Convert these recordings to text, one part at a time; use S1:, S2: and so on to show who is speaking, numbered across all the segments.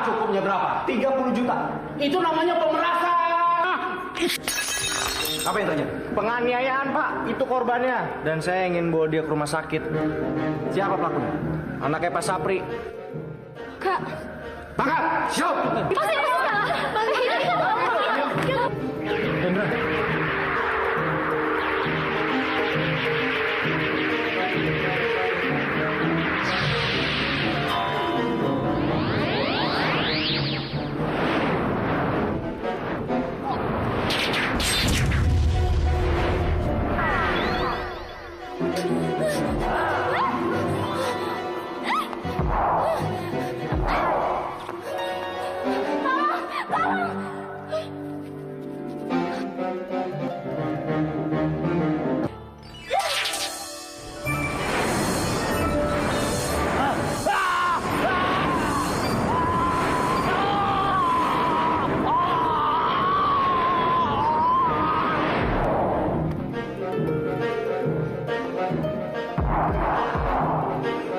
S1: cukupnya berapa? 30 juta. Itu namanya pemerasan. Apa yang terjadi?
S2: Penganiayaan, Pak. Itu korbannya. Dan saya ingin bawa dia ke rumah sakit.
S1: Siapa pelakunya?
S2: Anaknya Pak Sapri.
S3: Kak.
S1: Pangkat, siap.
S3: Pasti salah.
S2: Hendra.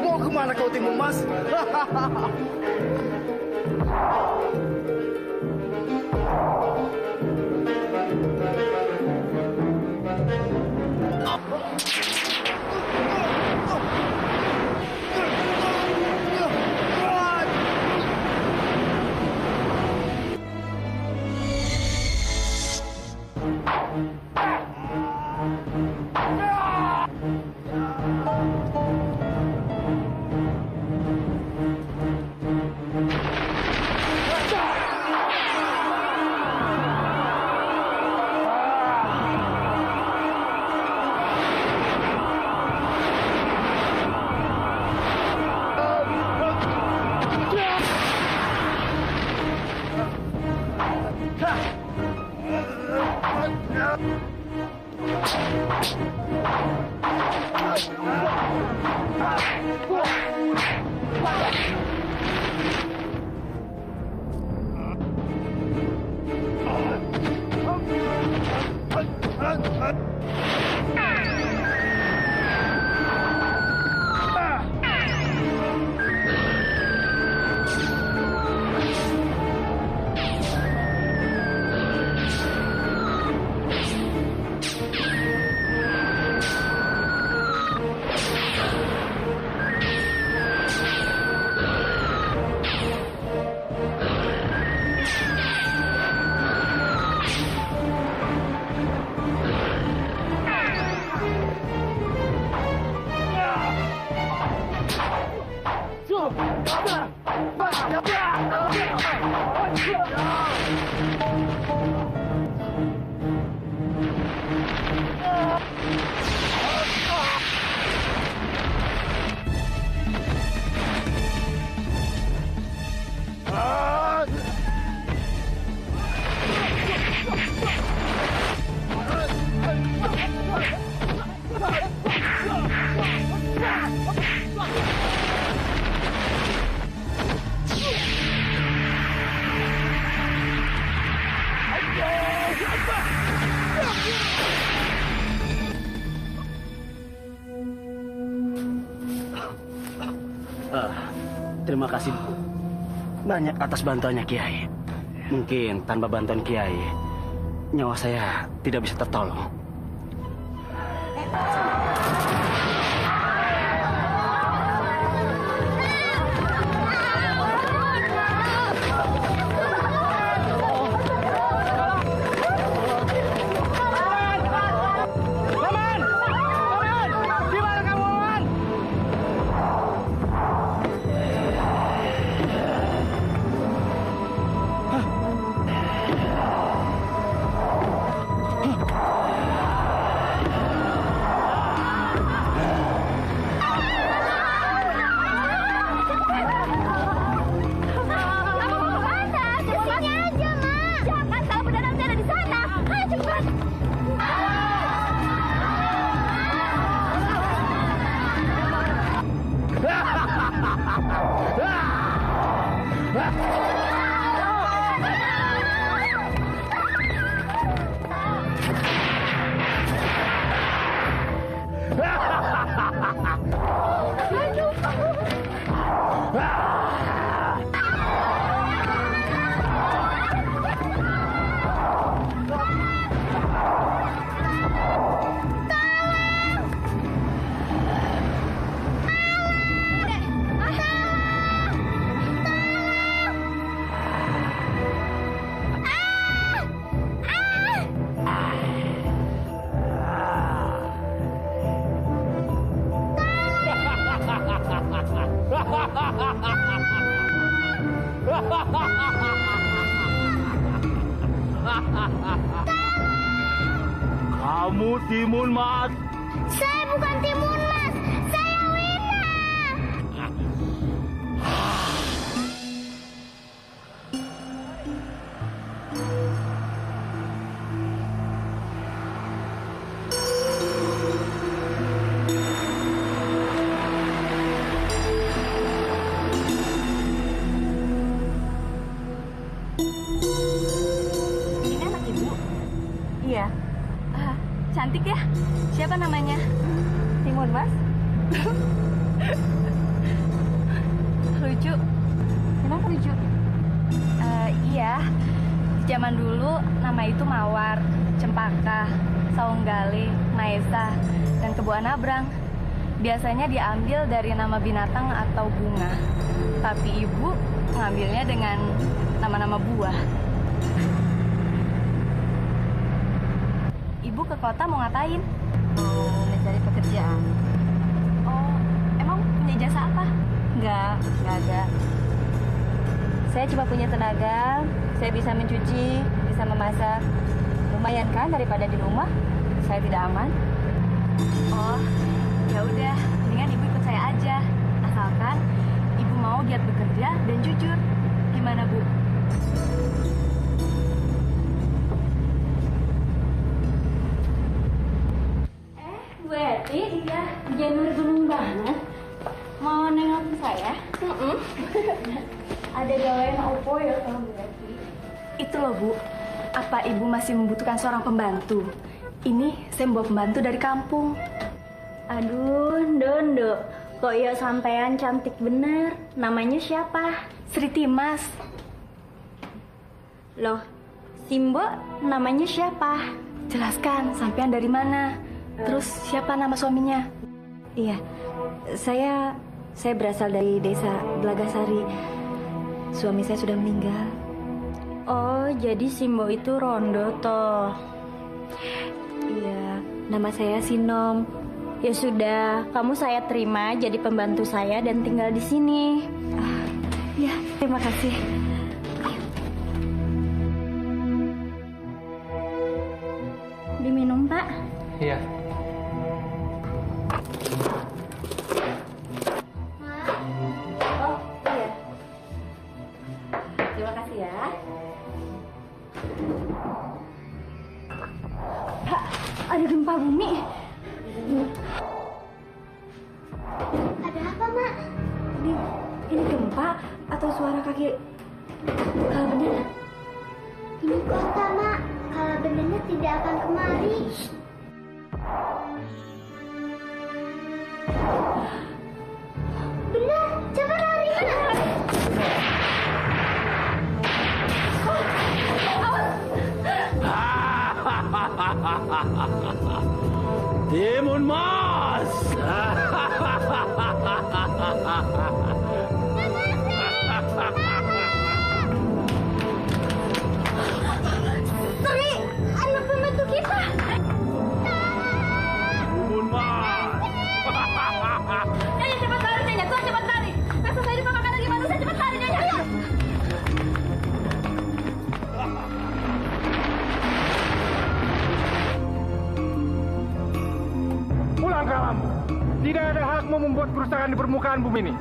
S1: Mau kemana kau Timun Mas?
S4: Terima kasih banyak atas bantuannya Kiai. Mungkin tanpa bantuan Kiai, nyawa saya tidak bisa tertolong.
S5: Kamu Timun Mas.
S3: Saya bukan Timun Mas. Saya Wina.
S6: Ini anak ibu? Iya. Cantik ya? Siapa namanya? Timun Mas? Lucu. Kenapa lucu? Iya. Zaman dulu nama itu Mawar, Cempaka, Saunggali, Maesa, dan Kebo Anabrang. Biasanya diambil dari nama binatang atau bunga. Tapi ibu ngambilnya dengan nama-nama buah. Ibu ke kota mau ngapain? Mau mencari pekerjaan. Oh, emang punya jasa apa? Enggak ada. Saya cuma punya tenaga, saya bisa mencuci, bisa memasak. Lumayan kan daripada di rumah, saya tidak aman. Oh, ya udah, mendingan ibu ikut saya aja. Asalkan ibu mau giat bekerja dan jujur. Gimana, Bu?
S3: Bu Eti, iya. Janur gunung banget. Mau nengok saya? Ada gawean opo ya kalau Bu Eti?
S6: Itu loh, Bu. Apa ibu masih membutuhkan seorang pembantu? Ini saya membawa pembantu dari kampung.
S3: Aduh, Dondo. Kok ya sampean cantik bener. Namanya siapa?
S6: Sri Timas.
S3: Loh, Simbo namanya siapa?
S6: Jelaskan, sampean dari mana? Terus siapa nama suaminya?
S3: Iya, saya berasal dari desa Belagasari. Suami saya sudah meninggal. Oh, jadi Simbo itu Rondo toh. Iya, nama saya Sinom. Ya sudah, kamu saya terima jadi pembantu saya dan tinggal di sini.
S6: Ya, terima kasih.
S3: Diminum, Pak.
S2: Iya.
S3: Oh, iya.
S6: Terima kasih ya. Pak, ada gempa bumi.
S3: Ada apa, Mak?
S6: Ini gempa atau suara kaki kala bendera?
S3: Ini kota, Mak. Kalau benernya tidak akan kemari. Benar, coba lari, Mak.
S5: Timun Mas.
S3: Sri, anak pembantu kita.
S5: Timun Mas.
S6: Nyonya cepat lari, Nyonya. Tuh cepat lari. Pesta saya dimakan lagi manusia, cepat lari, Nyonya.
S2: Pulang ke alammu. Tidak ada hakmu membuat kerusakan di permukaan bumi ini.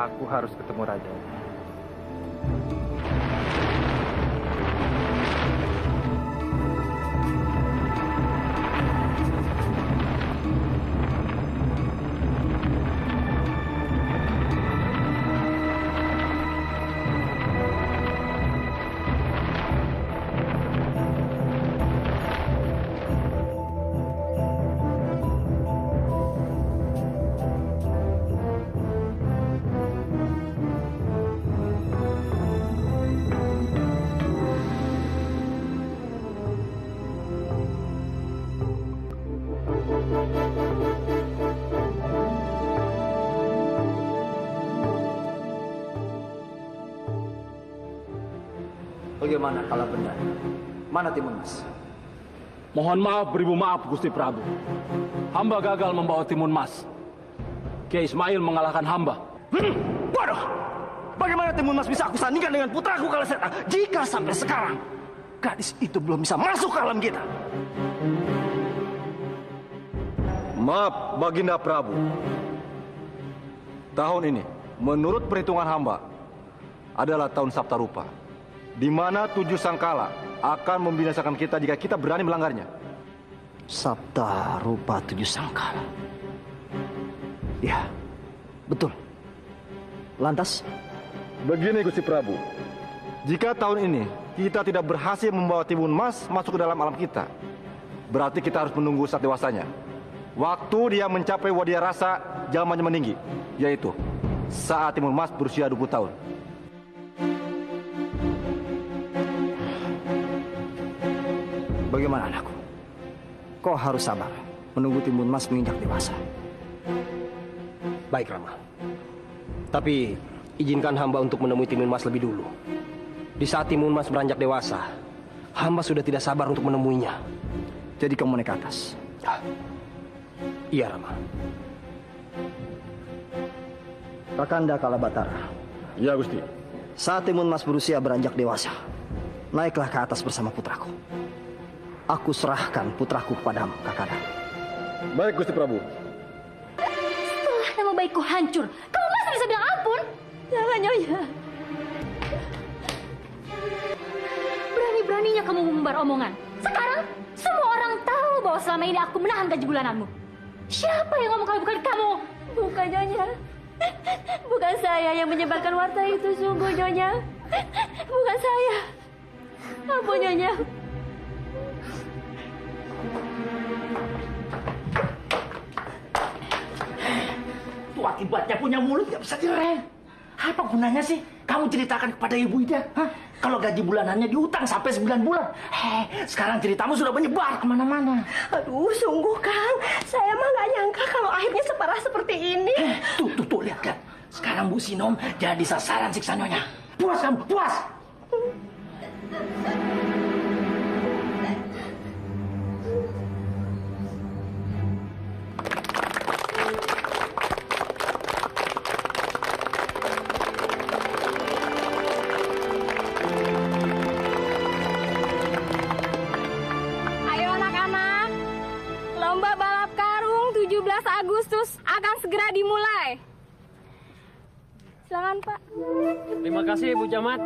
S2: Aku harus ketemu raja.
S1: Bagaimana kalau benar? Mana Timun Mas?
S5: Mohon maaf beribu maaf Gusti Prabu. Hamba gagal membawa Timun Mas. Kiai Ismail mengalahkan hamba.
S4: Waduh! Bagaimana Timun Mas bisa aku sandingkan dengan putraku Kalaseta jika sampai sekarang gadis itu belum bisa masuk ke alam kita?
S7: Maaf, Baginda Prabu. Tahun ini, menurut perhitungan hamba, adalah tahun Saptarupa, di mana 7 sangkala akan membinasakan kita jika kita berani melanggarnya.
S4: Sabta rupa 7 sangkala. Ya, betul. Lantas?
S7: Begini Gusti Prabu, jika tahun ini kita tidak berhasil membawa Timun Mas masuk ke dalam alam kita, berarti kita harus menunggu saat dewasanya. Waktu dia mencapai wadia rasa zamannya meninggi, yaitu saat Timun Mas berusia 20 tahun.
S4: Bagaimana anakku? Kau harus sabar menunggu Timun Mas menginjak dewasa.
S1: Baik Rama. Tapi izinkan hamba untuk menemui Timun Mas lebih dulu. Di saat Timun Mas beranjak dewasa, hamba sudah tidak sabar untuk menemuinya.
S4: Jadi kamu naik ke atas?
S1: Iya Rama.
S4: Kakanda Kalabatara.
S7: Ya Gusti.
S4: Saat Timun Mas berusia beranjak dewasa, naiklah ke atas bersama putraku. Aku serahkan putraku kepadamu, Kakanda.
S7: Baik Gusti Prabu.
S3: Setelah nama baikku hancur, kamu masih bisa bilang ampun? Jangan, Nyonya. Berani-beraninya kamu mengumbar omongan. Sekarang, semua orang tahu bahwa selama ini aku menahan gaji bulananmu. Siapa yang ngomong kalau bukan kamu? Bukan, Nyonya. Bukan saya yang menyebarkan warta itu, sungguh, Nyonya. Bukan saya. Ampun, Nyonya.
S1: Itu akibatnya punya mulut nggak bisa direm. Apa gunanya sih kamu ceritakan kepada Ibu Ida? Hah? Kalau gaji bulanannya diutang sampai 9 bulan. Sekarang ceritamu sudah menyebar kemana-mana.
S6: Aduh, sungguh Kang. Saya mah nggak nyangka kalau akhirnya separah seperti ini.
S1: Tuh, lihat. Sekarang Bu Sinom jadi sasaran siksa Nyonya. Puas kamu, puas.
S6: Ayo anak-anak, lomba balap karung 17 Agustus akan segera dimulai. Silakan Pak.
S5: Terima kasih Bu Camat.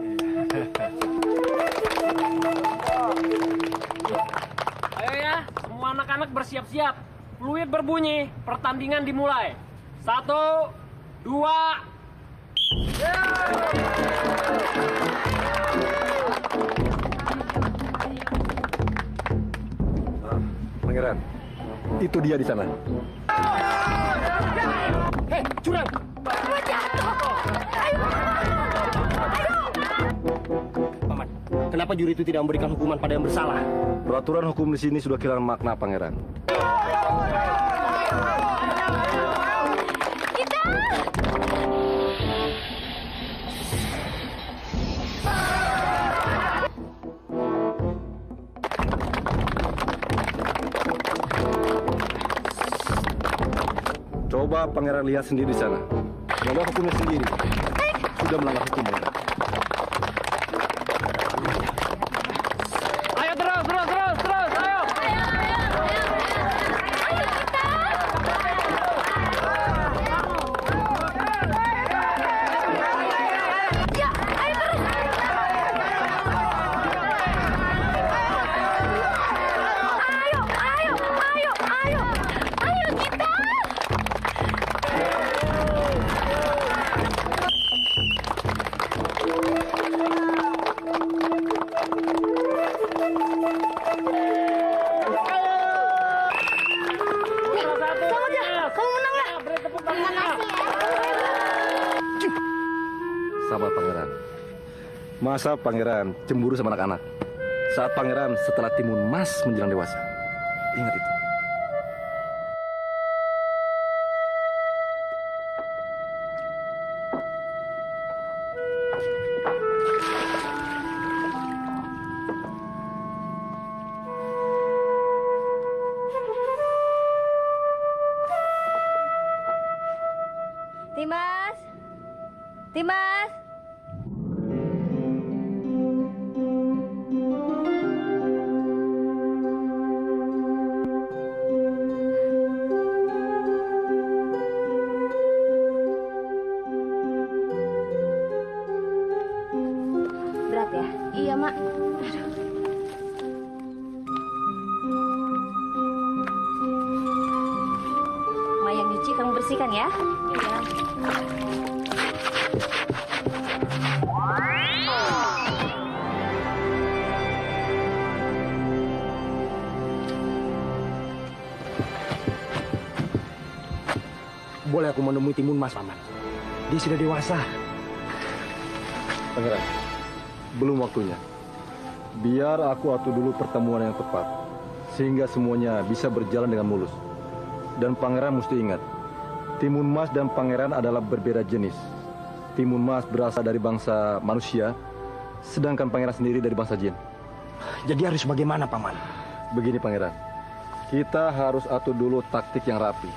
S5: Ayo ya, semua anak-anak bersiap-siap. Fluid berbunyi, pertandingan dimulai. 1, 2.
S7: Pangeran, itu dia di sana.
S1: Hei, curang. Paman, kenapa juri itu tidak memberikan hukuman pada yang bersalah?
S7: Peraturan hukum di sini sudah kehilangan makna, Pangeran. Coba Pangeran lihat sendiri di sana. Melanggar hukumnya sendiri. Sudah melanggar hukum, Pangeran.
S5: Ayo terus, ayo.
S7: sabar pangeran. Masa pangeran cemburu sama anak-anak? Saat pangeran setelah timun mas menjelang dewasa. Ingat itu.
S6: Timas! Timas! Berat ya?
S3: Iya, Mak.
S6: Ma yang nyuci kamu bersihkan ya. Iya.
S4: Boleh aku menemui Timun Mas, Paman? Dia sudah dewasa.
S7: Pangeran, belum waktunya. Biar aku atur dulu pertemuan yang tepat, sehingga semuanya bisa berjalan dengan mulus. Dan pangeran mesti ingat, Timun Mas dan pangeran adalah berbeda jenis. Timun Mas berasal dari bangsa manusia, sedangkan pangeran sendiri dari bangsa jin.
S4: Jadi harus bagaimana, Paman?
S7: Begini pangeran, kita harus atur dulu taktik yang rapi,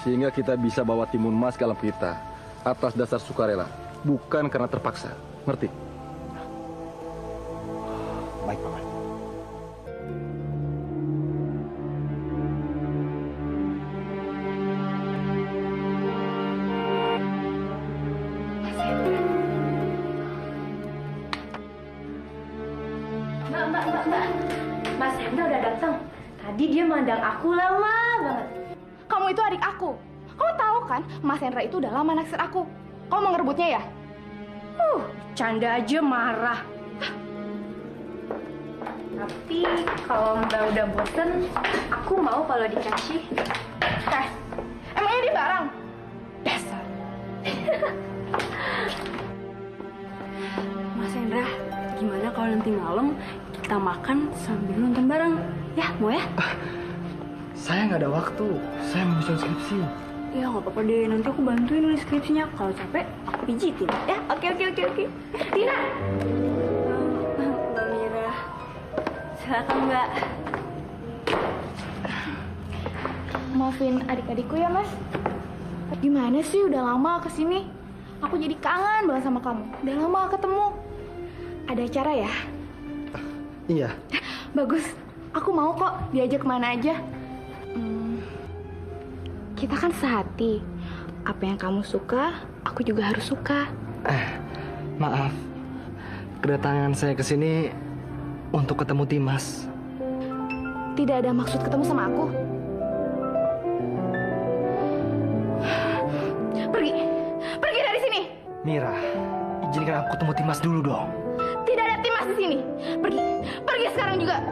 S7: sehingga kita bisa bawa Timun Mas ke alam kita atas dasar sukarela, bukan karena terpaksa. Ngerti?
S4: Baik, Paman.
S3: Mbak. Mas Hendra udah datang. Tadi dia mandang aku lama banget.
S8: Kamu itu adik aku. Kamu tahu kan, Mas Hendra itu udah lama naksir aku. Kamu mau ngerebutnya ya?
S3: Canda aja marah. Tapi kalau Mbak udah bosen, aku mau kalau dikasih.
S8: Emangnya dia barang? Dasar.
S6: Mas Hendra, gimana kalau nanti malam kita makan sambil nonton bareng? Ya, mau ya?
S4: Saya nggak ada waktu. Saya menyusun skripsi.
S6: Ya, nggak apa-apa deh. Nanti aku bantuin nulis skripsinya. Kalau capek, aku pijitin. Ya, oke.
S3: Tina!
S6: Mbak Mira. Silakan, Mbak.
S8: Maafin adik-adikku ya, Mas. Gimana sih udah lama kesini? Aku jadi kangen banget sama kamu. Udah lama ketemu. Ada acara ya?
S4: Iya.
S8: Bagus. Aku mau kok diajak kemana aja. Kita kan sehati. Apa yang kamu suka, aku juga harus suka.
S9: Maaf, kedatangan saya ke sini untuk ketemu Timas.
S8: Tidak ada maksud ketemu sama aku. Pergi dari sini.
S9: Mira, izinkan aku ketemu Timas dulu dong.
S8: Tidak ada Timas di sini. Pergi sekarang juga.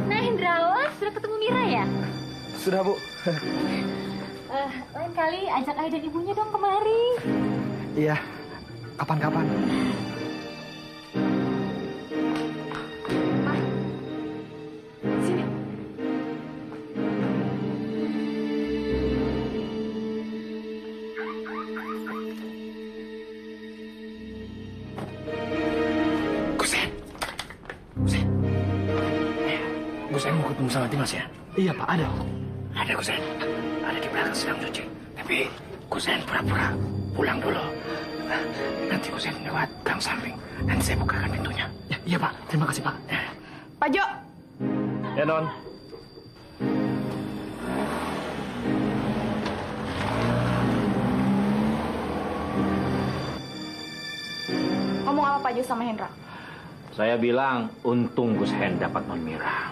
S3: Nah, Hendrawan, sudah ketemu Mira ya?
S9: Sudah, Bu.
S3: Lain kali ajak ayah dan ibunya dong kemari.
S9: Iya, kapan-kapan.
S8: Sini.
S4: Gusen mau ketemu sama Timas ya?
S9: Iya, Pak, ada.
S4: Ada Gusen. Ada di belakang sedang cuci. Tapi Gusen pura-pura pulang dulu. Nanti Gusen lewat gang samping. Nanti saya bukakan pintunya.
S9: Ya, iya, Pak. Terima kasih, Pak.
S8: Pak Jo.
S7: Ya, Non.
S8: ngomong apa Pak Jo sama Hendra?
S1: Saya bilang untung Gus Hen dapat Non Mira.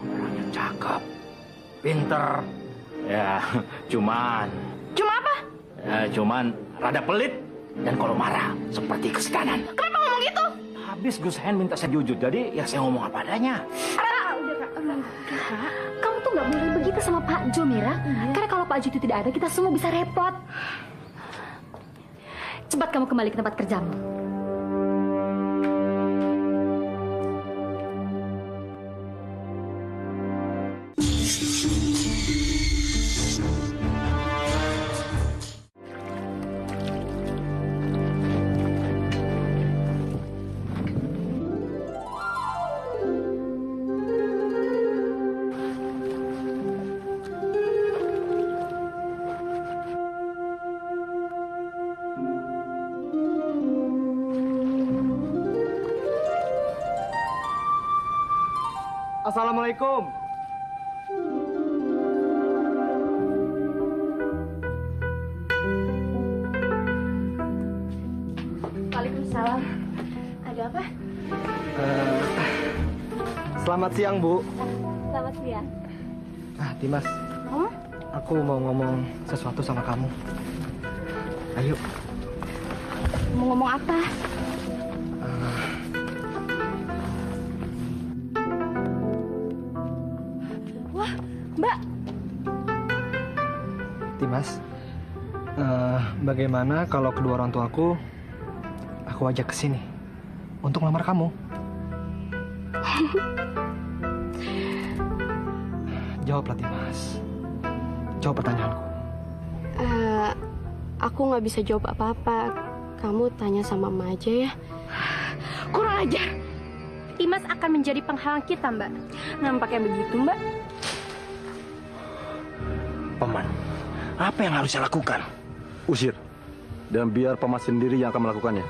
S1: Orangnya cakep, pinter. Ya, cuman
S8: Cuma apa?
S1: cuman rada pelit dan kalau marah seperti kesetanan.
S8: Kenapa ngomong gitu?
S1: Habis Gus Hen minta saya jujur, jadi ya saya ngomong apa adanya.
S3: Kak, kamu tuh nggak boleh begitu sama Pak Jo, Mira. Karena kalau Pak Jo itu tidak ada, kita semua bisa repot. Cepat kamu kembali ke tempat kerjamu.
S9: Assalamualaikum.
S8: Waalaikumsalam. Ada apa?
S9: Selamat siang, Bu.
S3: Selamat siang.
S9: Dimas.
S8: Oh?
S9: Aku mau ngomong sesuatu sama kamu. Ayo.
S8: Mau ngomong apa? Wah, Mbak.
S9: Dimas. Bagaimana kalau kedua orang tuaku aku ajak ke sini untuk melamar kamu? Jawablah, Dimas. Jawab pertanyaanku.
S6: Aku nggak bisa jawab apa-apa. Kamu tanya sama Mama aja ya.
S8: Kurang ajar.
S6: Dimas akan menjadi penghalang kita, Mbak. Nampaknya begitu, Mbak.
S1: Paman, apa yang harus saya lakukan?
S7: Usir. Dan biar Paman sendiri yang akan melakukannya.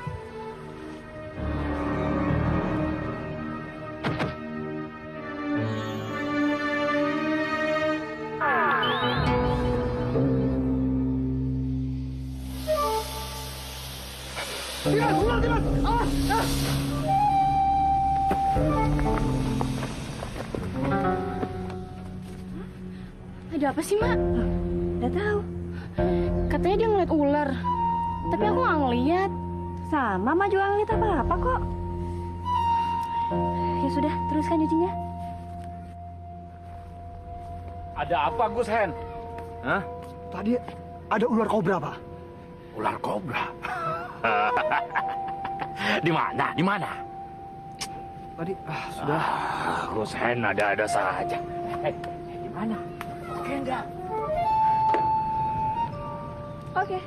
S8: Ada apa sih, Mak?
S6: Nggak tahu.
S8: Katanya dia ngeliat ular. Tapi aku nggak ngeliat.
S6: Sama, Mama juga ngeliat apa-apa kok. Ya sudah, teruskan nyucinya.
S5: Ada apa, Gus Hen?
S1: Hah?
S9: Tadi ada ular kobra, Pak.
S1: Ular kobra? Di mana? Di mana?
S9: Tadi sudah.
S1: Gus Hen ada-ada saja. Di mana? Oke enggak?
S8: Oke.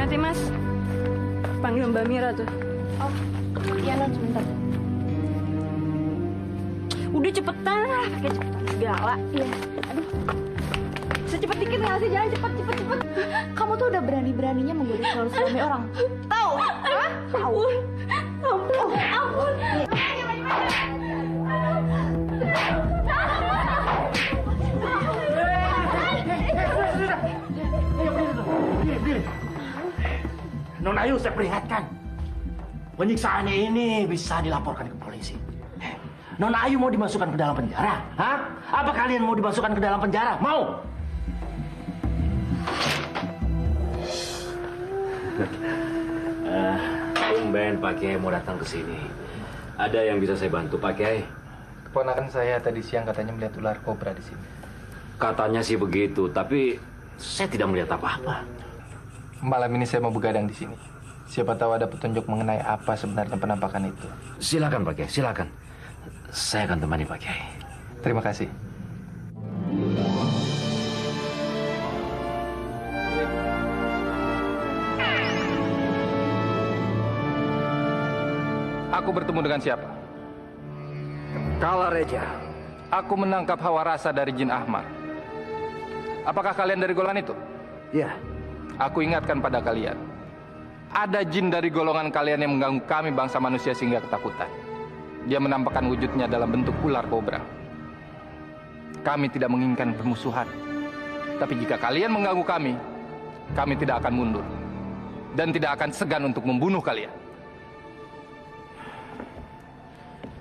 S6: Nanti Mas, panggil Mbak Mira tuh.
S8: Oh, iya non, sebentar.
S6: Udah cepetan lah, pakai cepetan segala.
S8: Iya. Aduh,
S6: Secepat dikit nggak sih? Jangan cepet.
S8: kamu tuh udah berani-beraninya menggoda calon suami orang. Tahu? Hah? Tahu?
S6: Ampun.
S1: Nona Ayu, saya peringatkan. Penyiksaan ini bisa dilaporkan ke polisi. Nona Ayu mau dimasukkan ke dalam penjara? Hah? Apa kalian mau dimasukkan ke dalam penjara? Mau?
S10: Tumben Pak Kiai mau datang ke sini. Ada yang bisa saya bantu, Pak Kiai?
S9: Keponakan saya tadi siang katanya melihat ular kobra di sini.
S10: Katanya sih begitu, tapi saya tidak melihat apa-apa.
S9: Malam ini saya mau begadang di sini. Siapa tahu ada petunjuk mengenai apa sebenarnya penampakan itu.
S10: Silakan Pak Kiai, silakan. Saya akan temani Pak Kiai.
S9: Terima kasih.
S11: Aku bertemu dengan siapa?
S1: Kala Reja.
S11: Aku menangkap hawa rasa dari Jin Ahmad. Apakah kalian dari golongan itu?
S1: Ya.
S11: Aku ingatkan pada kalian. Ada jin dari golongan kalian yang mengganggu kami bangsa manusia sehingga ketakutan. dia menampakkan wujudnya dalam bentuk ular kobra. Kami tidak menginginkan permusuhan. Tapi jika kalian mengganggu kami, kami tidak akan mundur. Dan tidak akan segan untuk membunuh kalian.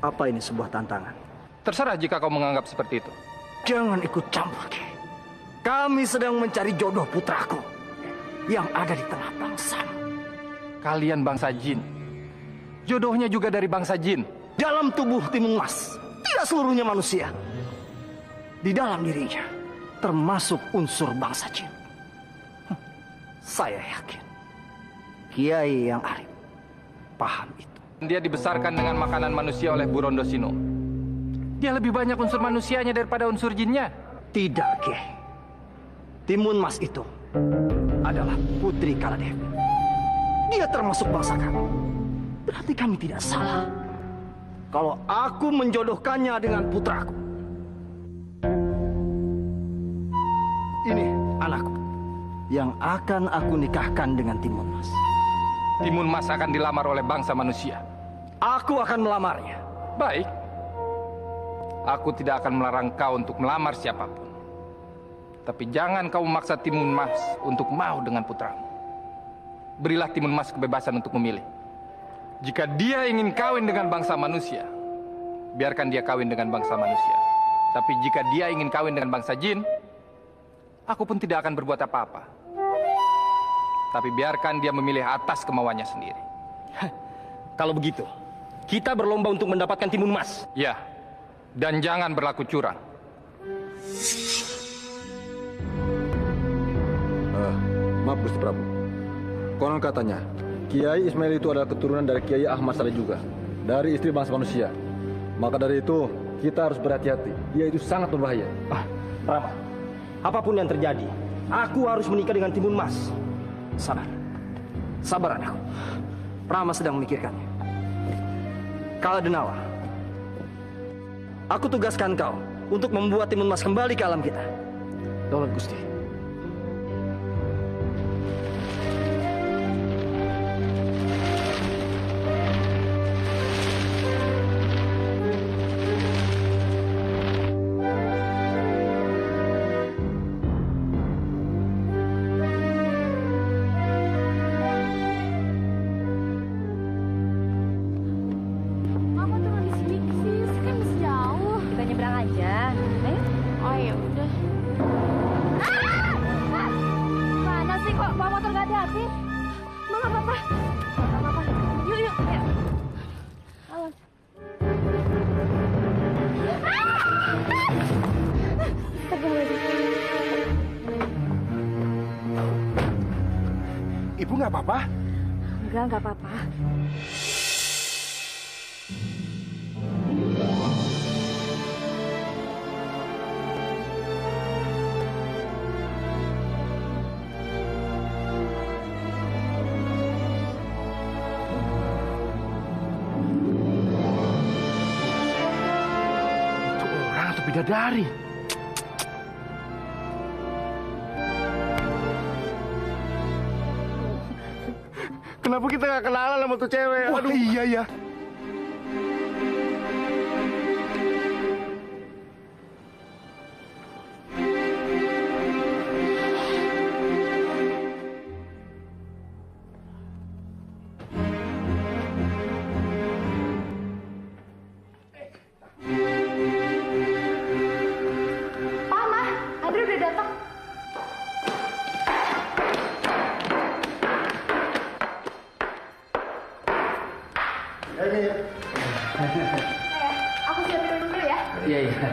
S1: Apa ini sebuah tantangan?
S11: Terserah jika kau menganggap seperti itu.
S1: Jangan ikut campur, Ki. Kami sedang mencari jodoh putraku yang ada di tengah bangsa.
S11: Kalian bangsa jin. Jodohnya juga dari bangsa jin.
S1: Dalam tubuh Timun Mas, tidak seluruhnya manusia. Di dalam dirinya, termasuk unsur bangsa jin. Saya yakin, Kiai yang arif paham itu.
S11: Dia dibesarkan dengan makanan manusia oleh Burondo Sino. Dia lebih banyak unsur manusianya daripada unsur jinnya.
S1: Tidak, Kiai. Timun Mas itu adalah putri Kaladevi. Dia termasuk bangsa kami. Berarti kami tidak salah kalau aku menjodohkannya dengan putraku. Ini anakku yang akan aku nikahkan dengan Timun Mas.
S11: Timun Mas akan dilamar oleh bangsa manusia.
S1: Aku akan melamarnya.
S11: Baik. Aku tidak akan melarang kau untuk melamar siapapun. Tapi jangan kau memaksa Timun Mas untuk mau dengan putramu. Berilah Timun Mas kebebasan untuk memilih. Jika dia ingin kawin dengan bangsa manusia, biarkan dia kawin dengan bangsa manusia. Tapi jika dia ingin kawin dengan bangsa jin, aku pun tidak akan berbuat apa-apa. Tapi biarkan dia memilih atas kemauannya sendiri.
S1: Kalau begitu, kita berlomba untuk mendapatkan Timun Mas.
S11: Ya, dan jangan berlaku curang.
S7: Maaf Gusti Prabu. Konon katanya, Kiai Ismail itu adalah keturunan dari Kiai Ahmad Saleh juga, dari istri bangsa manusia. Maka dari itu, kita harus berhati-hati. Dia itu sangat berbahaya.
S1: Rama, apapun yang terjadi, aku harus menikah dengan Timun Mas. Sabar. Sabar anakku. Rama sedang memikirkannya. Kaladenawa, aku tugaskan kau untuk membuat Timun Mas kembali ke alam kita. Daulat Gusti.
S2: Ibu nggak apa-apa?
S6: Enggak apa-apa.
S2: Itu orang atau bidadari? Kenapa kita nggak kenalan sama tuh cewek?
S7: Wah,
S2: Aduh, iya ya.
S8: Mama, Adri udah datang. Aku siapin minum dulu ya.
S1: Iya, iya.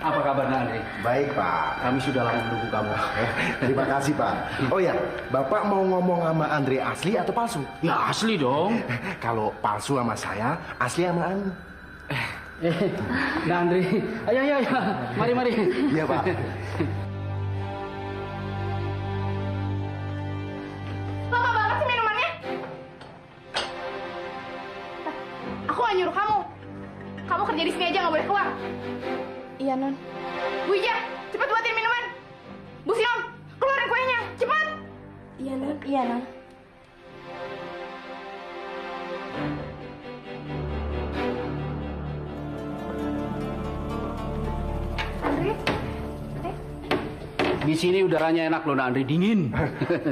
S1: Apa kabarnya, Andre?
S12: Baik, Pak.
S1: Kami sudah lama menunggu kamu.
S12: Terima kasih, Pak. Oh ya, Bapak mau ngomong sama Andre asli atau palsu?
S1: Ya asli dong.
S12: Kalau palsu sama saya, asli sama Anu.
S1: Nah, Andre. Ayo, ayo, ayo. Mari, mari.
S12: Iya, Pak.
S8: Lama banget sih minumannya. Aku gak nyuruh kamu. Kamu kerja di sini aja, gak boleh keluar. Iya, Non. Bu Ija, cepet buatin minuman. Bu Sinom, keluarin kuenya, cepat. Iya, Non. Iya, Non.
S13: Di sini udaranya enak loh, Andri, dingin.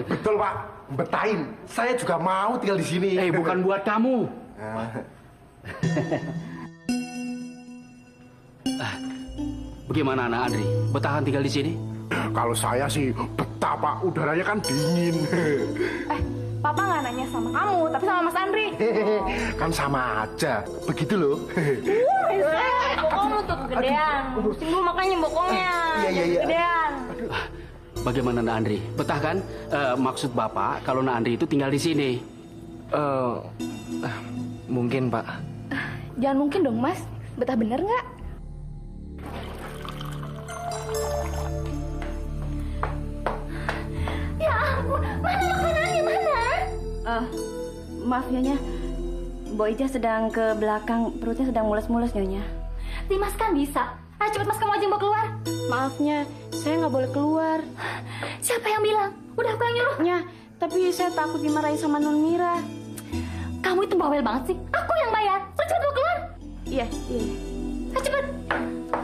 S12: Betul, Pak. Betain. Saya juga mau tinggal di sini.
S13: Bukan buat kamu. Bagaimana anak Andri? Betah tinggal di sini?
S12: Kalau saya sih betah, Pak. Udaranya kan dingin.
S8: Papa nggak nanya sama kamu, tapi sama Mas Andri.
S12: Kan sama aja. Begitu loh.
S3: Bokongmu tuh kegedean. Pusing dulu makanya bokongnya.
S12: Iya.
S3: Kegedean.
S13: Bagaimana Nak Andri? Betah kan? Maksud Bapak kalau Nak Andri itu tinggal di sini?
S9: Mungkin, Pak.
S8: Jangan mungkin dong, Mas. Betah bener nggak?
S3: Ya ampun, mana makanannya, mana?
S6: Maaf Nyonya, Mbok Ija sedang ke belakang, perutnya sedang mules-mules Nyonya.
S3: Dimas kan bisa. Ayo cepet Mas, kamu aja yang bawa keluar.
S6: Maafnya, saya nggak boleh keluar.
S3: Siapa yang bilang? Udah aku yang nyuruh.
S6: Nya, tapi saya takut dimarahin sama Non Mira.
S3: Kamu itu bawel banget sih. Aku yang bayar. Terus cepet bawa keluar.
S6: Iya.
S3: Ayo cepet.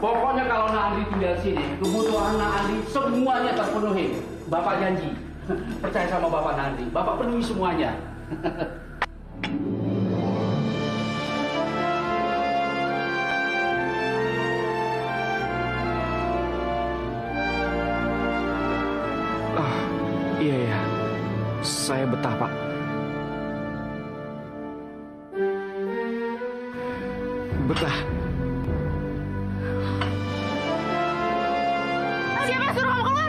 S13: Pokoknya kalau Nak Andri tinggal di sini, kebutuhan Nak Andri semuanya terpenuhi. Bapak janji. Percaya sama Bapak Nak Andri. Bapak penuhi semuanya.
S9: Iya. Saya betah, Pak. Betah.
S8: Siapa yang suruh kamu keluar?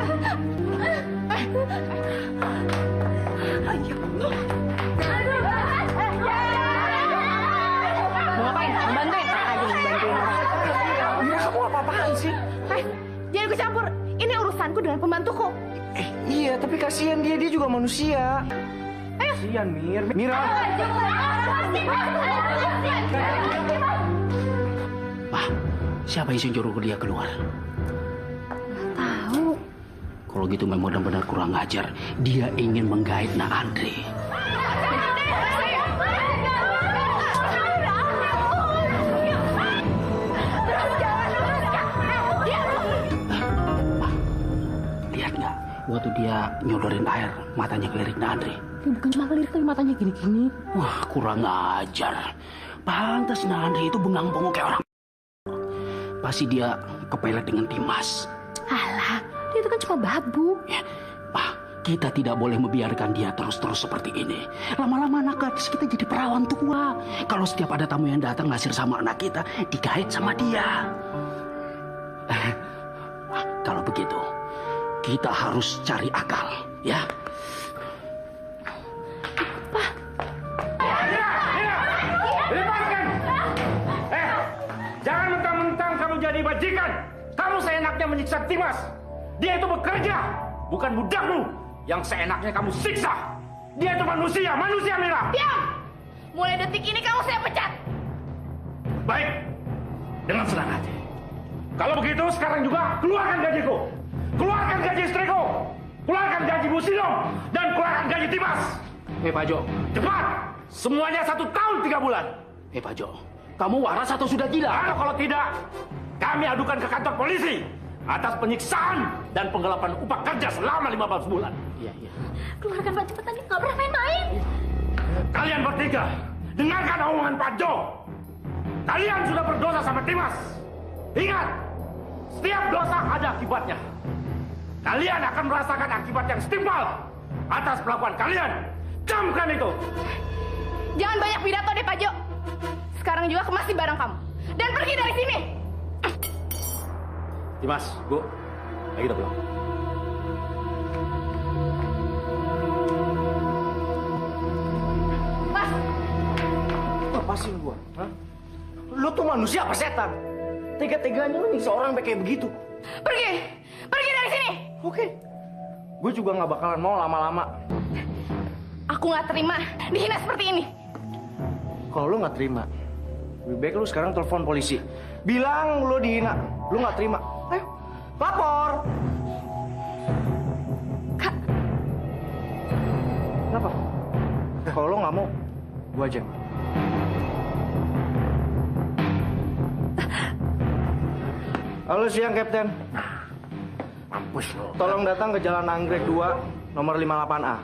S6: Mau ngapain? Bantuin? Tak aja bantuin orang.
S1: Mira, kamu apa-apaan sih?
S8: Jangan ikut campur. Ini urusanku dengan pembantuku.
S1: Iya, tapi kasihan dia juga manusia. Kasihan, Mira.
S13: Pak, siapa yang nyuruh dia keluar?
S6: Tahu.
S13: Kalau gitu memang benar-benar kurang ajar. Dia ingin menggait Nak Andri. Lihat nggak? Waktu dia nyodorin air, matanya kelirik Nak Andri.
S3: Bukan cuma kelirik, tapi matanya gini-gini.
S13: Wah, kurang ajar. Pantas Nak Andri itu bengang-bengong kayak orang. Pasti dia kepelet dengan Dimas.
S3: Alah, dia itu kan cuma babu.
S13: Ya, Pak, kita tidak boleh membiarkan dia terus-terus seperti ini. Lama-lama anak gadis kita jadi perawan tua. Kalau setiap ada tamu yang datang ngasir sama anak kita, digait sama dia. Kalau begitu, kita harus cari akal, ya.
S2: Jangan mentang-mentang kamu jadi majikan. Kamu seenaknya menyiksa Dimas. Dia itu bekerja, bukan budakmu. Yang seenaknya kamu siksa. Dia itu manusia, Mira.
S8: Diam! Mulai detik ini kamu saya pecat.
S2: Baik, dengan senang hati. Kalau begitu sekarang juga keluarkan gajiku. Keluarkan gaji istriku. Keluarkan gaji Bu Silom. Dan keluarkan gaji Dimas.
S13: Pak Jo.
S2: Cepat! Semuanya 1 tahun 3 bulan.
S13: Pak Jo, kamu waras atau sudah gila?
S2: Kalau tidak, kami adukan ke kantor polisi atas penyiksaan dan penggelapan upah kerja selama 15 bulan.
S13: Iya.
S3: Keluarkan Pak cepetan, dia nggak pernah main-main.
S2: Kalian bertiga, dengarkan omongan Pak Jo. Kalian sudah berdosa sama Dimas. Ingat, setiap dosa ada akibatnya. Kalian akan merasakan akibat yang setimpal atas perlakuan kalian. Camkan itu.
S8: Jangan banyak pidato deh, Pak Jo. Sekarang juga kemasi barang kamu. Dan pergi dari sini.
S10: Dimas, Bu, ayo kita pulang.
S8: Mas,
S1: Lepasin gua. Hah? Lu tuh manusia apa setan? Tega-teganya lu nyiksa orang kayak begitu.
S8: pergi. Pergi dari sini.
S1: Oke. Gue juga nggak bakalan mau lama-lama.
S8: Aku nggak terima dihina seperti ini.
S1: Kalau lu nggak terima, lebih baik lu sekarang telepon polisi. Bilang lu dihina, lu nggak terima. Ayo, lapor.
S8: Kak.
S1: Kenapa? Kalau lu nggak mau, gua aja. Halo, siang, Kapten. mampus lo.
S14: Tolong datang ke Jalan Anggrek 2, nomor 58A.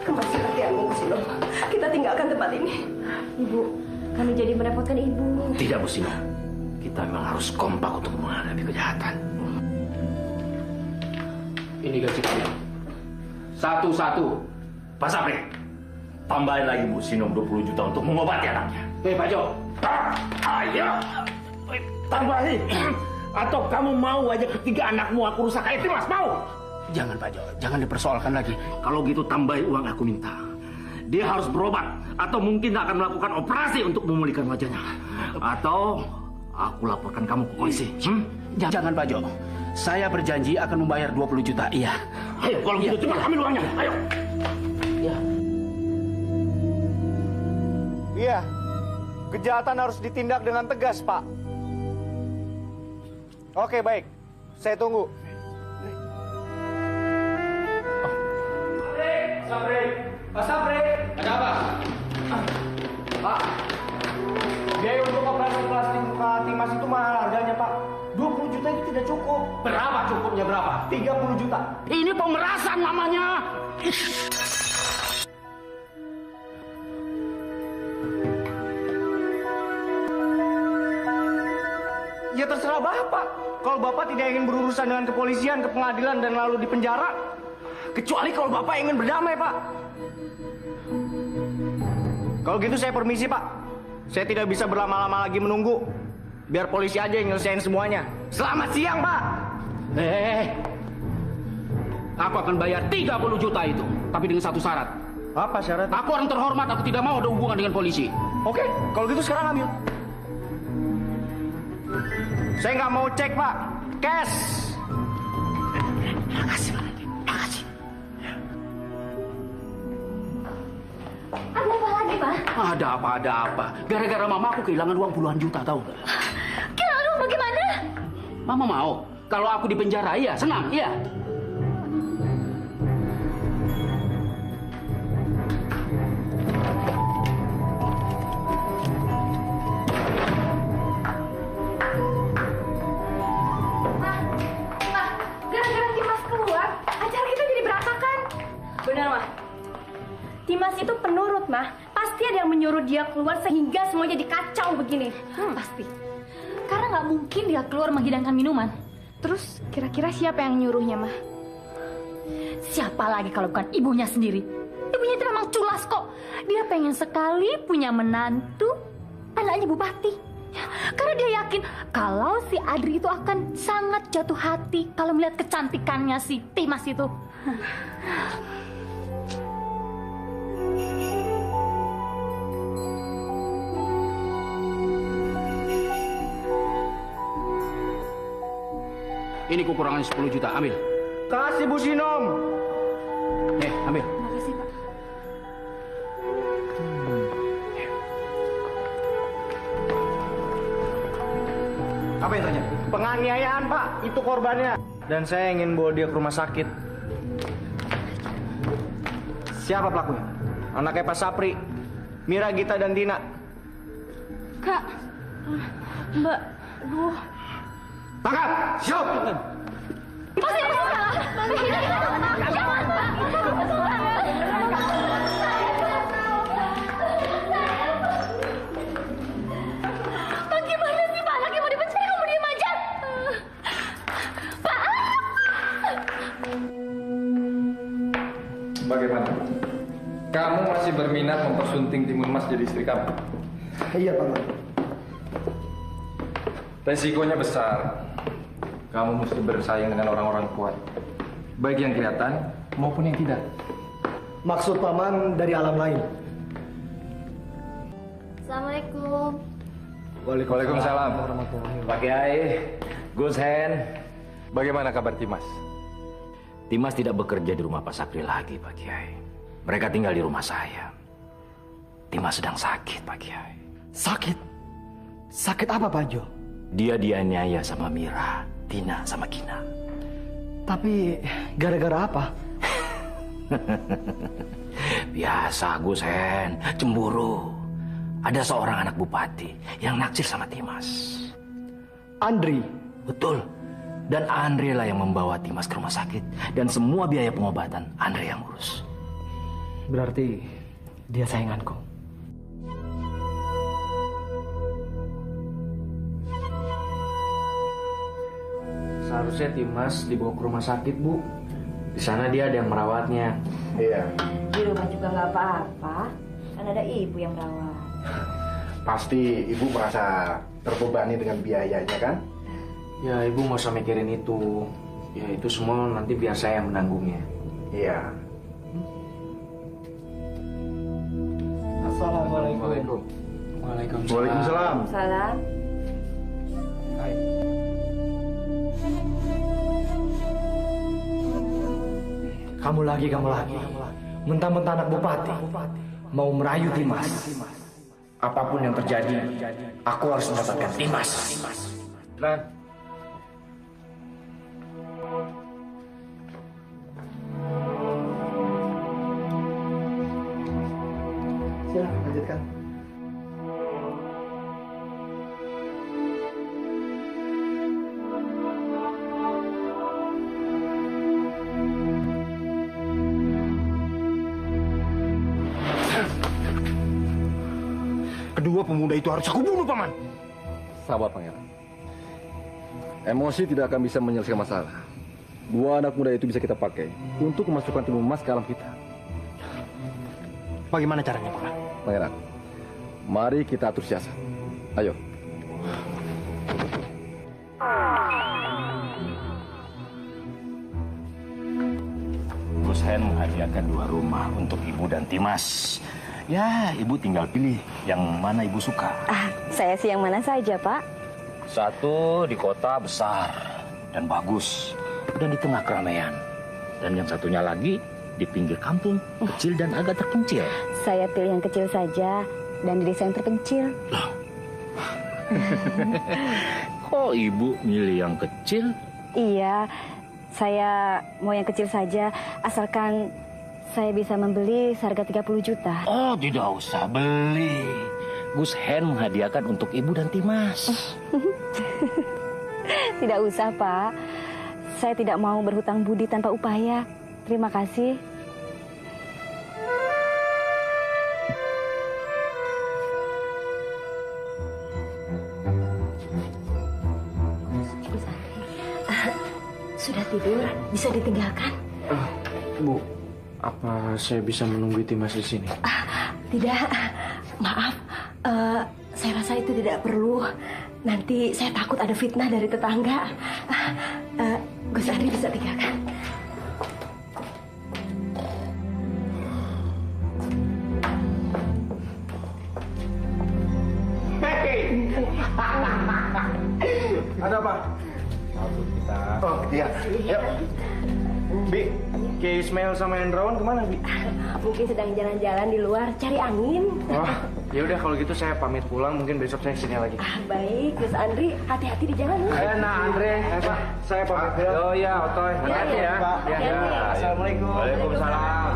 S6: Kembali hati-hatimu, Sino. Kita tinggalkan tempat ini. Ibu, kami jadi merepotkan ibu.
S1: Tidak, Bu Sino. Kita memang harus kompak untuk menghadapi kejahatan.
S5: Ini gaji kalian. Satu-satu.
S1: Pak Sapri, tambahin lagi Bu Sino 20 juta untuk mengobati anaknya.
S5: Pak Jo.
S1: Ayo, tambahin. Atau kamu mau aja ketiga anakmu aku rusak kayak Timas, mau?
S13: Jangan Pak Jo, jangan dipersoalkan lagi.
S1: Kalau gitu tambahin uang aku minta. Dia harus berobat atau mungkin akan melakukan operasi untuk memulihkan wajahnya. Atau aku laporkan kamu ke polisi.
S13: Jangan Pak Jo. Saya berjanji akan membayar 20 juta. Iya.
S1: Ayo kalau gitu cepat ambil uangnya. Ayo.
S13: Iya.
S14: Iya. Kejahatan harus ditindak dengan tegas, Pak. Oke, baik. Saya tunggu. Pak Sapri.
S5: Ada apa?
S14: Pak, biaya untuk operasi plastik muka Timas itu mahal harganya, Pak. 20 juta itu tidak cukup.
S5: Berapa cukupnya berapa?
S14: 30 juta.
S1: Ini pemerasan namanya.
S14: Ya terserah Bapak. Kalau Bapak tidak ingin berurusan dengan kepolisian, ke pengadilan, dan lalu di penjara. Kecuali kalau Bapak ingin berdamai, Pak. Kalau gitu saya permisi, Pak. Saya tidak bisa berlama-lama lagi menunggu. Biar polisi aja yang nyelesain semuanya. Selamat siang, Pak.
S13: Aku akan bayar 30 juta itu. Tapi dengan satu syarat.
S14: Apa syarat?
S13: Aku orang terhormat, aku tidak mau ada hubungan dengan polisi.
S14: Oke, kalau gitu sekarang ambil. Saya nggak mau cek, Pak. Cash.
S1: Makasih, makasih.
S3: Ada apa lagi, Pak?
S13: Ada apa. Gara-gara mama aku kehilangan uang puluhan juta, tahu nggak?
S3: Kehilangan uang bagaimana?
S13: Mama mau. Kalau aku di penjara, iya, senang, iya.
S8: Gara-gara Timas keluar, acara kita jadi berantakan.
S6: Benar, Mah. Timas itu penurut, Mah. Pasti ada yang menyuruh dia keluar sehingga semua jadi kacau begini.
S3: Pasti. Karena nggak mungkin dia keluar menghidangkan minuman.
S8: Terus kira-kira siapa yang nyuruhnya, Mah?
S3: Siapa lagi kalau bukan ibunya sendiri? Ibunya itu memang culas kok. Dia pengen sekali punya menantu anaknya bupati. Karena dia yakin kalau si Adri itu akan sangat jatuh hati kalau melihat kecantikannya si Timas itu.
S13: Ini kekurangan 10 juta, ambil.
S14: Kasih, Bu Sinom.
S13: Ambil.
S3: Makasih, Pak.
S14: Apa yang tanya? Penganiayaan, Pak. Itu korbannya. Dan saya ingin bawa dia ke rumah sakit. Siapa pelakunya? Anaknya Pak Sapri, Mira, Gita, dan Tina.
S6: Kak. Mbak. Aduh.
S14: Tangkap! Siap!
S3: Pasti salah. Jangan, Pak. Bagaimana sih, Pak? Lagi mau dipenjara, kamu diam aja. Pak.
S9: Bagaimana? Kamu masih berminat mempersunting Timun Mas jadi istri kamu?
S12: Iya, Pak.
S9: Resikonya besar. Kamu mesti bersaing dengan orang-orang kuat. Baik yang kelihatan maupun yang tidak.
S12: Maksud Paman dari alam lain.
S3: Assalamualaikum.
S9: Waalaikumsalam.
S10: Pak Kiai, Gus Hen.
S9: Bagaimana kabar Timas?
S1: Timas tidak bekerja di rumah Pak Sapri lagi, Pak Kiai. Mereka tinggal di rumah saya. Timas sedang sakit, Pak Kiai.
S12: Sakit? Sakit apa, Pak Jo?
S1: Dia dianiaya sama Mira, Tina, sama Gina.
S14: Tapi gara-gara apa?
S13: Biasa, Gus Hen, cemburu. Ada seorang anak bupati yang naksir sama Timas.
S14: Andri?
S13: Betul. Dan Andre lah yang membawa Timas ke rumah sakit. Dan semua biaya pengobatan Andre yang urus.
S14: Berarti dia sainganku. Seharusnya Timas dibawa ke rumah sakit, Bu. Di sana dia ada yang merawatnya.
S12: Iya.
S6: Di rumah juga nggak apa-apa. Kan ada ibu yang merawat.
S12: Pasti ibu merasa terbebani dengan biayanya kan?
S14: Ya, ibu nggak usah mikirin itu. Ya, itu semua nanti biar saya yang menanggungnya.
S12: Iya.
S14: Assalamualaikum. Waalaikumsalam.
S12: Waalaikumsalam.
S6: Salam.
S14: Hai. Kamu lagi. Mentang-mentang anak bupati. Mau merayu Timas. Apapun yang terjadi, aku harus mendapatkan Timas.
S11: Ran.
S12: Silakan lanjutkan.
S7: Kedua pemuda itu harus aku bunuh, Paman. Sabar, Pangeran. Emosi tidak akan bisa menyelesaikan masalah. Dua anak muda itu bisa kita pakai untuk memasukkan Timun Mas ke alam kita.
S14: Bagaimana caranya, Pak?
S7: Pangeran, mari kita atur siasat. Ayo.
S1: Gus Hen menghadiahkan 2 rumah untuk ibu dan Timas. Ya, ibu tinggal pilih yang mana ibu suka.
S6: Saya sih yang mana saja, Pak.
S1: Satu di kota besar dan bagus dan di tengah keramaian. Dan yang satunya lagi di pinggir kampung, kecil dan agak terpencil.
S6: Saya pilih yang kecil saja dan di desa yang terpencil.
S1: Kok ibu milih yang kecil?
S6: Iya, saya mau yang kecil saja asalkan saya bisa membeli seharga 30 juta.
S1: Oh, tidak usah beli. Gus Hen menghadiahkan untuk ibu dan Timas.
S6: Tidak usah, Pak. Saya tidak mau berhutang budi tanpa upaya. Terima kasih. Sudah tidur? Bisa ditinggalkan?
S14: Bu, apa saya bisa menunggu Timas di sini?
S6: Tidak, maaf. Saya rasa itu tidak perlu. Nanti saya takut ada fitnah dari tetangga. Gus Andri bisa tinggalkan.
S12: Ada apa? Oh iya, yuk.
S14: Bi, Ki Ismail sama Hendrawan kemana, Bi?
S6: Mungkin sedang jalan-jalan di luar, cari angin.
S14: Oh, ya udah kalau gitu saya pamit pulang. Mungkin besok saya kesini lagi.
S6: Baik, Gus Andri, hati-hati di jalan.
S14: Nah, Andre, Pak, saya pamit pulang. Oh ya, Otoy, hati-hati ya.
S6: Ya.
S14: Assalamualaikum.
S11: Waalaikumsalam.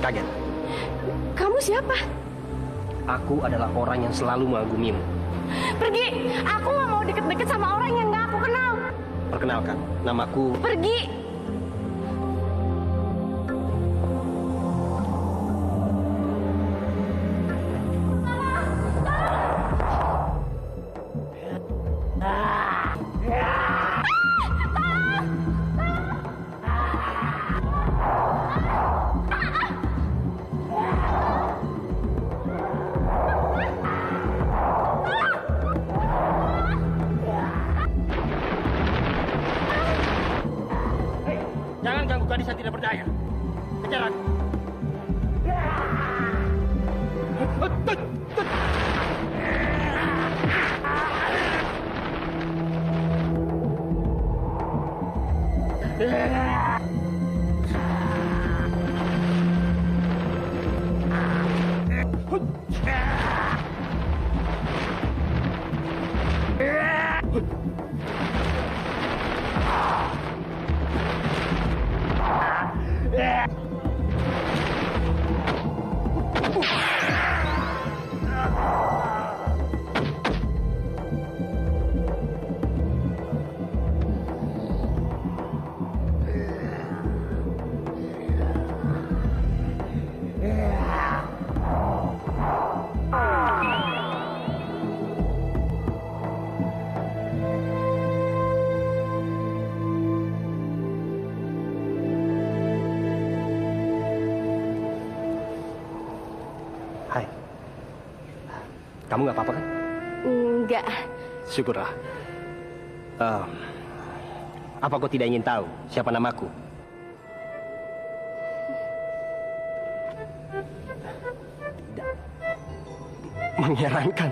S15: Kaget.
S6: Kamu siapa?
S15: Aku adalah orang yang selalu mengagumimu.
S6: Pergi! Aku nggak mau deket-deket sama orang yang nggak aku kenal.
S15: Perkenalkan, namaku...
S6: Pergi!
S13: Jangan ganggu gadis yang tidak berdaya. Kejar aku.
S15: Hai. Kamu nggak apa-apa kan?
S8: Enggak.
S15: Syukurlah. Apa kau tidak ingin tahu siapa namaku? Tidak. Mengherankan.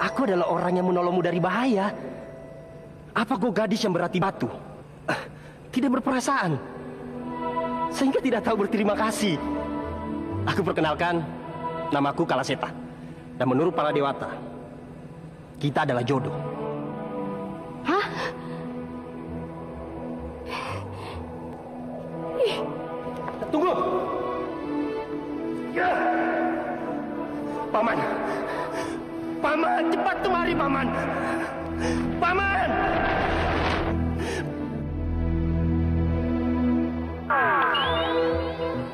S15: Aku adalah orang yang menolongmu dari bahaya. Apa kau gadis yang berhati batu? Tidak berperasaan. Sehingga tidak tahu berterima kasih. Aku perkenalkan, namaku Kalaseta. Dan menurut para dewata, kita adalah jodoh.
S8: Hah?
S15: Tunggu! Ya! Paman! Paman, cepat kemari, Paman! Paman!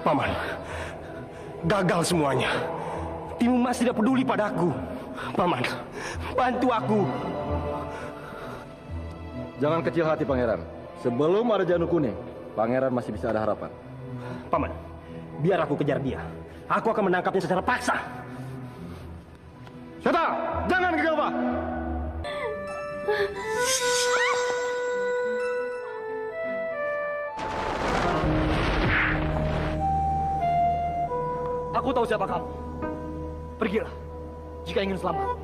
S15: Paman, gagal semuanya. Timun Mas tidak peduli padaku. Paman, bantu aku.
S7: Jangan kecil hati, Pangeran. Sebelum ada janur kuning, Pangeran masih bisa ada harapan.
S15: Paman, biar aku kejar dia. Aku akan menangkapnya secara paksa.
S7: Seta, jangan gegabah.
S1: Aku tahu siapa kamu. Pergilah, jika ingin selamat.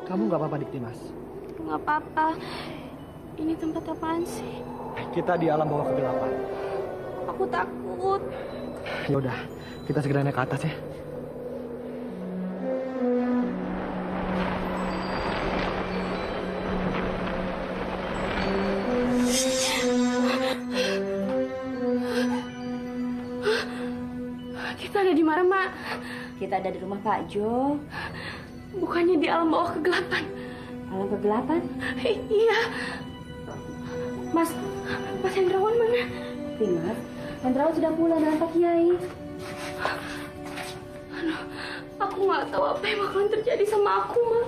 S14: Kamu nggak apa-apa, Dik Dimas?
S8: Nggak apa-apa. Ini tempat apaan sih?
S14: Kita di alam bawah kegelapan.
S8: Aku takut.
S14: Ya udah, kita segera naik ke atas ya.
S8: Kita ada di mana, Mak?
S6: Kita ada di rumah Pak Jo.
S8: Bukannya di alam bawah kegelapan.
S6: Alam kegelapan?
S8: Iya. Mas Hendrawan mana?
S6: Dimas, Hendrawan sudah pulang dengan Pak Kiai.
S8: Aduh, aku nggak tahu apa yang bakalan terjadi sama aku, Ma.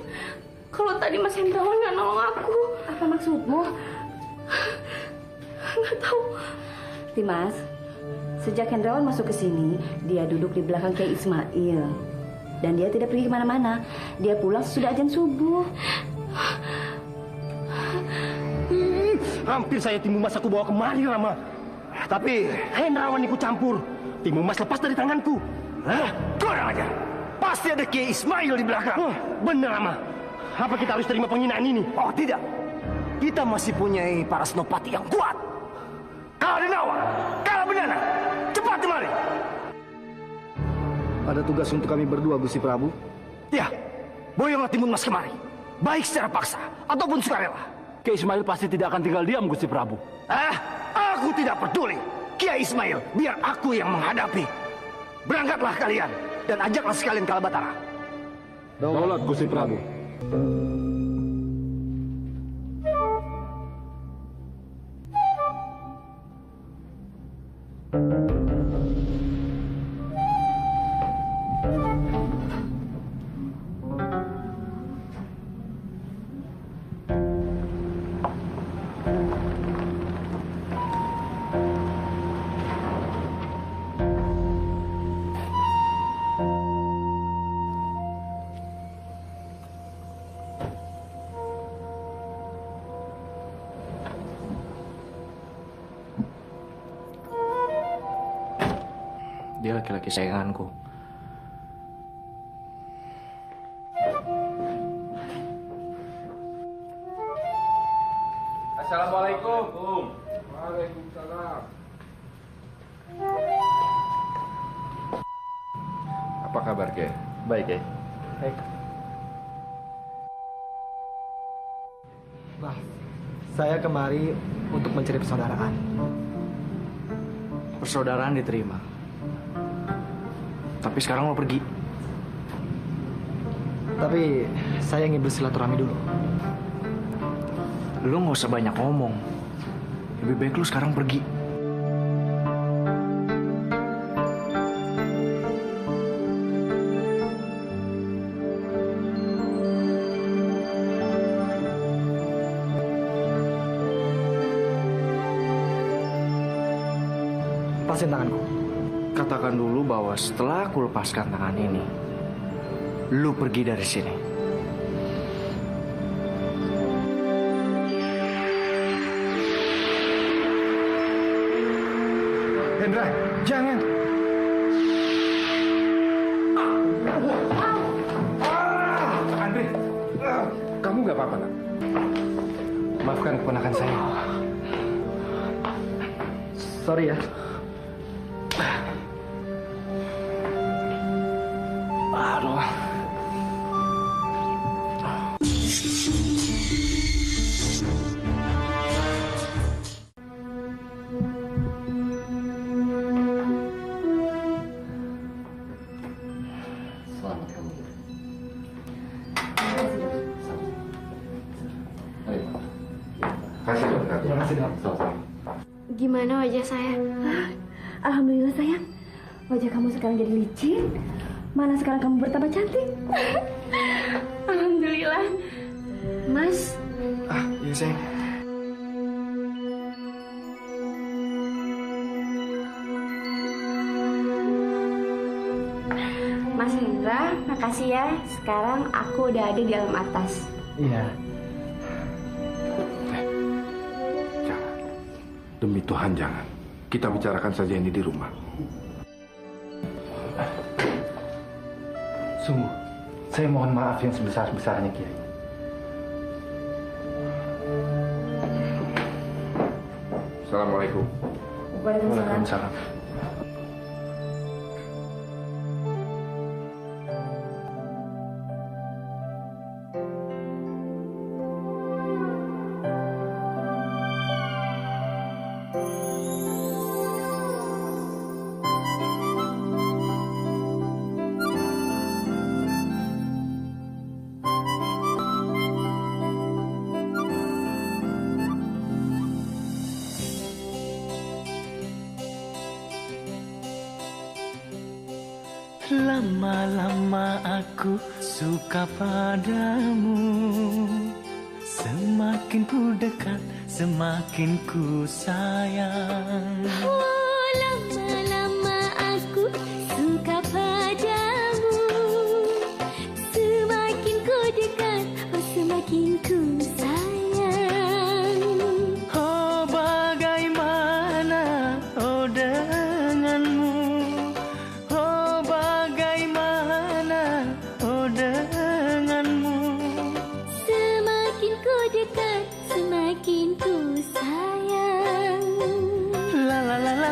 S8: Kalau tadi Mas Hendrawan nggak nolong aku.
S6: Apa maksudmu?
S8: Nggak tahu.
S6: Dimas, sejak Hendrawan masuk ke sini, dia duduk di belakang Kiai Ismail. Dan dia tidak pergi kemana-mana. Dia pulang sesudah azan subuh.
S15: Hampir saya Timun Mas aku bawa kemari, Rama. Tapi Hendrawan ikut campur. Timun Mas lepas dari tanganku. Hah? Kurang aja. Pasti ada Kiai Ismail di belakang. Benar, Rama. Apa kita harus terima penghinaan ini?
S1: Oh tidak. Kita masih punya para senopati yang kuat. Kalah di Nawa. Kalah benar.
S7: ada tugas untuk kami berdua, Gusti Prabu.
S1: Ya, boyonglah Timun Mas kemari. Baik secara paksa ataupun sukarela.
S5: Kiai Ismail pasti tidak akan tinggal diam, Gusti Prabu.
S1: Aku tidak peduli. Kiai Ismail, biar aku yang menghadapi. Berangkatlah kalian dan ajaklah sekalian Kalabatara.
S5: Daulat, Gusti Prabu.
S14: Dia laki-laki sayanganku.
S11: Assalamualaikum. Waalaikumsalam. Apa kabar, Kiai?
S9: Baik, Kiai.
S14: Baik. Bah, saya kemari untuk mencari persaudaraan. Persaudaraan diterima. Tapi sekarang mau pergi. Tapi saya ingin bersilaturahmi dulu. Lu nggak usah banyak ngomong. Lebih baik lu sekarang pergi. Lepasin tanganku. Katakan dulu bahwa setelah aku lepaskan tangan ini, lu pergi dari sini.
S7: Hendra, jangan.
S11: Andre, kamu nggak apa-apa, nak? Maafkan keponakan saya.
S14: Sorry ya.
S11: Aduh.
S9: Selamat kamu. Kasih dok.
S14: Terima kasih dok.
S8: Gimana wajah saya?
S6: Alhamdulillah sayang. Wajah kamu sekarang jadi licin. Mana sekarang kamu bertambah cantik.
S8: Alhamdulillah. Mas.
S14: Iya sayang.
S8: Mas Hendra, makasih ya. Sekarang aku udah ada di alam atas.
S14: Iya.
S12: Demi Tuhan jangan. Kita bicarakan saja ini di rumah.
S11: Sungguh, saya mohon maaf yang sebesar-besarnya, Kiai.
S12: Assalamualaikum.
S11: Waalaikumsalam.
S16: Lama-lama aku suka padamu. Semakin ku dekat, semakin ku sayang.
S3: Oh, lama-lama aku suka padamu. Semakin ku dekat, oh semakin ku sayang.
S16: Oh, bagaimana, oh denganmu. Oh, bagaimana, oh denganmu.
S3: Semakin ku dekat, semakin ku sayang.
S16: La la la la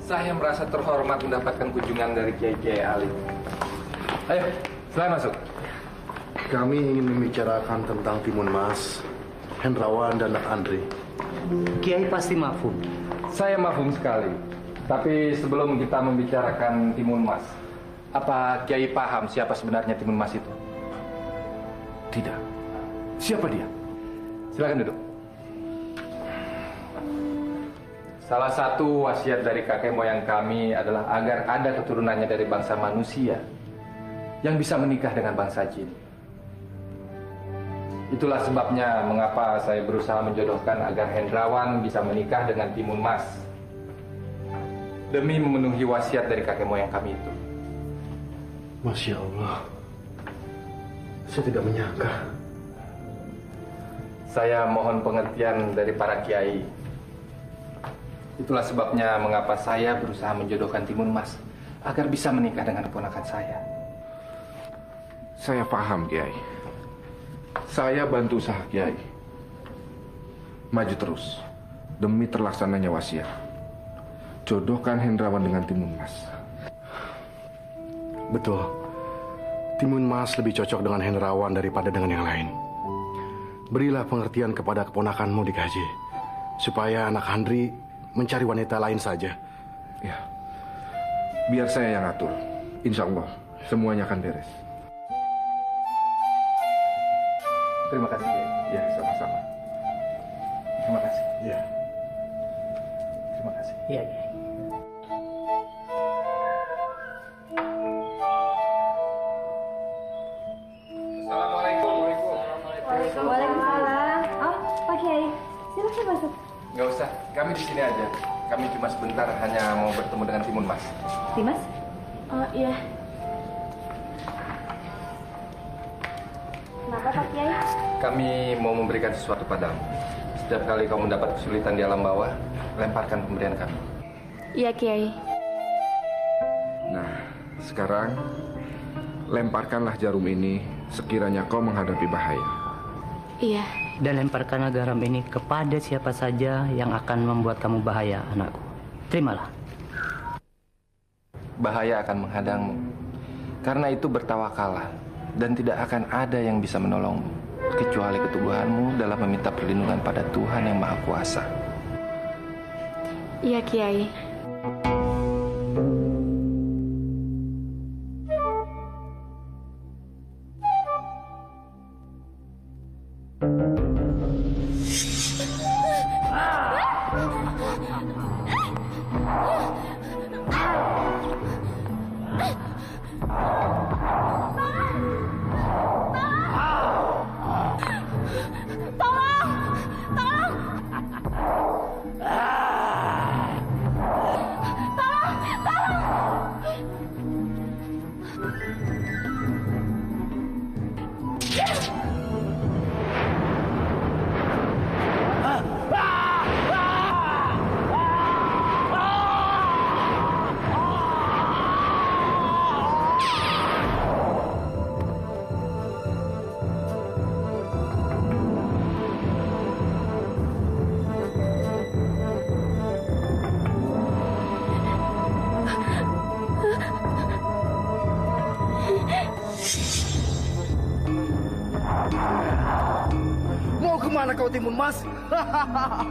S11: Saya merasa terhormat mendapatkan kunjungan dari Kiai Ali. Ayo, silahkan masuk.
S12: Kami ingin membicarakan tentang Timun Mas, Hendrawan, dan Andre.
S11: Kiai pasti mafhum. Saya mafhum sekali. Tapi sebelum kita membicarakan Timun Mas, apa Kiai paham siapa sebenarnya Timun Mas itu?
S9: Tidak. Siapa dia?
S11: Silakan duduk. Salah satu wasiat dari kakek moyang kami adalah agar ada keturunannya dari bangsa manusia yang bisa menikah dengan bangsa jin. Itulah sebabnya mengapa saya berusaha menjodohkan agar Hendrawan bisa menikah dengan Timun Mas. Demi memenuhi wasiat dari kakek moyang kami itu.
S12: Masya Allah. Saya tidak menyangka.
S11: Saya mohon pengertian dari para kiai. Itulah sebabnya mengapa saya berusaha menjodohkan Timun Mas agar bisa menikah dengan keponakan saya.
S9: Saya paham, Kiai. Saya bantu usaha Kiai. Maju terus demi terlaksananya wasiat. Jodohkan Hendrawan dengan Timun Mas.
S12: Betul. Timun Mas lebih cocok dengan Hendrawan daripada dengan yang lain. Berilah pengertian kepada keponakanmu di Gaji, supaya anak Handri mencari wanita lain saja.
S9: Ya, biar saya yang atur. Insya Allah semuanya akan beres.
S11: Terima kasih.
S9: Ya, sama-sama.
S11: Terima kasih.
S9: Ya.
S11: Terima kasih.
S13: Iya.
S11: Assalamualaikum.
S6: Waalaikumsalam. Oh, Pak Kiai, silakan masuk.
S11: Nggak usah, kami di sini aja. Kami cuma sebentar, hanya mau bertemu dengan Timun Mas.
S6: Dimas?
S8: Oh iya.
S6: Kenapa Pak Kiai?
S11: Kami mau memberikan sesuatu padamu. Setiap kali kamu mendapat kesulitan di alam bawah, lemparkan pemberian kami.
S8: Iya Kiai.
S9: Nah, sekarang lemparkanlah jarum ini sekiranya kau menghadapi bahaya.
S8: Iya.
S13: Dan lemparkanlah garam ini kepada siapa saja yang akan membuat kamu bahaya, anakku. Terimalah.
S11: Bahaya akan menghadangmu. Karena itu bertawakallah. Dan tidak akan ada yang bisa menolongmu. Kecuali keteguhanmu dalam meminta perlindungan pada Tuhan yang Maha Kuasa.
S8: Iya Kiai.
S1: Mau kemana kau Timun Mas? Mau kemana kau Timun Mas?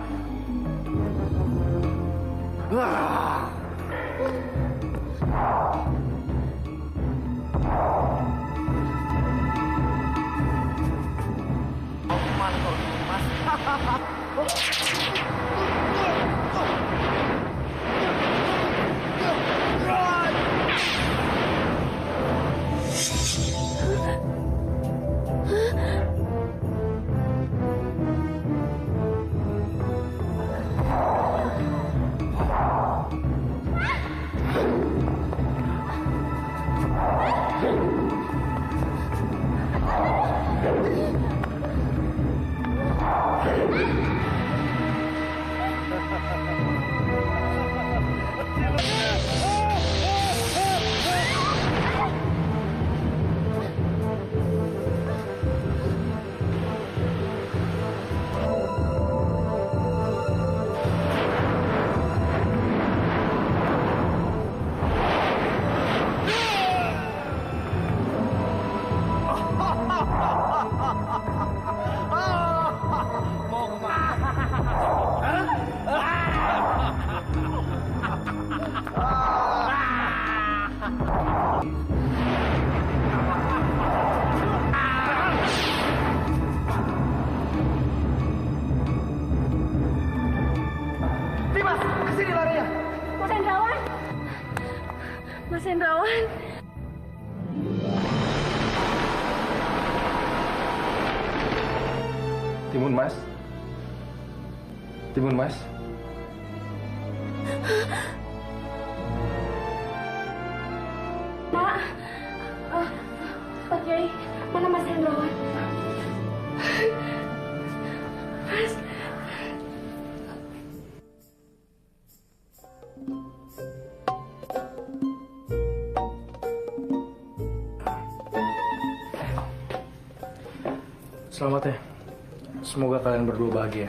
S14: sini larinya.
S3: Mas Hendrawan. Mas Hendrawan.
S9: Timun Mas? Timun Mas?
S3: Pak. Pak Kiai, mana Mas Hendrawan? Mas.
S14: Selamat ya. Semoga kalian berdua bahagia.